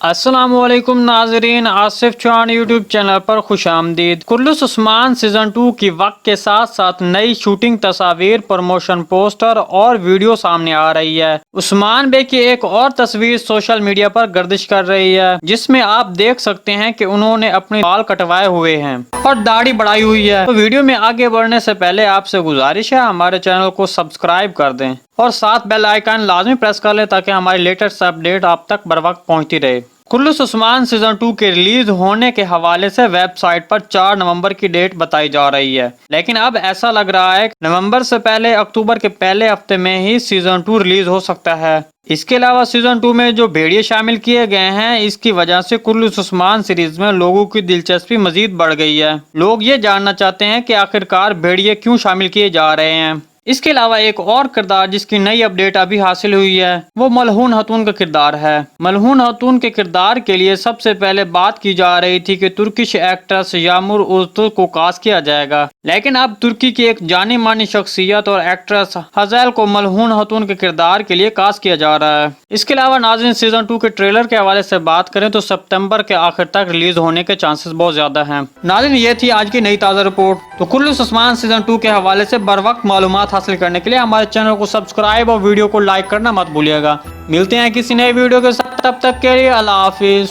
السلام علیکم ناظرین، آصف چوہان یوٹیوب چینل پر خوش آمدید۔ کرلس عثمان سیزن 2 کی وقت کے ساتھ ساتھ نئی شوٹنگ تصاویر، پروموشن پوسٹر اور ویڈیو سامنے آ رہی ہے۔ عثمان بے کی ایک اور تصویر سوشل میڈیا پر گردش کر رہی ہے، جس میں آپ دیکھ سکتے ہیں کہ انہوں نے اپنے بال کٹوائے ہوئے ہیں اور داڑھی بڑھائی ہوئی ہے۔ تو ویڈیو میں آگے بڑھنے سے پہلے آپ سے گزارش ہے ہمارے چینل کو سبسکرائب کر دیں اور ساتھ بیل آئیکن لازمی پریس کر لیں تاکہ ہماری لیٹسٹ اپڈیٹ آپ تک بر وقت پہنچتی رہے۔ کرلس عثمان سیزن 2 کے ریلیز ہونے کے حوالے سے ویب سائٹ پر 4 نومبر کی ڈیٹ بتائی جا رہی ہے، لیکن اب ایسا لگ رہا ہے کہ نومبر سے پہلے اکتوبر کے پہلے ہفتے میں ہی سیزن 2 ریلیز ہو سکتا ہے۔ اس کے علاوہ سیزن 2 میں جو بھیڑیے شامل کیے گئے ہیں، اس کی وجہ سے کرلس عثمان سیریز میں لوگوں کی دلچسپی مزید بڑھ گئی ہے۔ لوگ یہ جاننا چاہتے ہیں کہ آخرکار بھیڑیے کیوں شامل کیے جا رہے ہیں۔ اس کے علاوہ ایک اور کردار جس کی نئی اپڈیٹ ابھی حاصل ہوئی ہے وہ ملعون خاتون کا کردار ہے۔ ملعون خاتون کے کردار کے لیے سب سے پہلے بات کی جا رہی تھی کہ ترکش ایکٹریس یامور ازتürk کو کاسٹ کیا جائے گا، لیکن اب ترکی کی ایک جانی مانی شخصیت اور ایکٹریس ہزیل کو ملعون خاتون کے کردار کے لیے کاسٹ کیا جا رہا ہے۔ اس کے علاوہ ناظرین، سیزن 2 کے ٹریلر کے حوالے سے بات کریں تو ستمبر کے آخر تک ریلیز ہونے کے چانسز بہت زیادہ ہیں۔ ناظرین، یہ تھی آج کی نئی تازہ رپورٹ۔ تو کرلس عثمان سیزن 2 کے حوالے سے بر وقت معلومات حاصل کرنے کے لیے ہمارے چینل کو سبسکرائب اور ویڈیو کو لائک کرنا مت بھولیے گا۔ ملتے ہیں کسی نئے ویڈیو کے ساتھ، تب تک کے لیے اللہ حافظ۔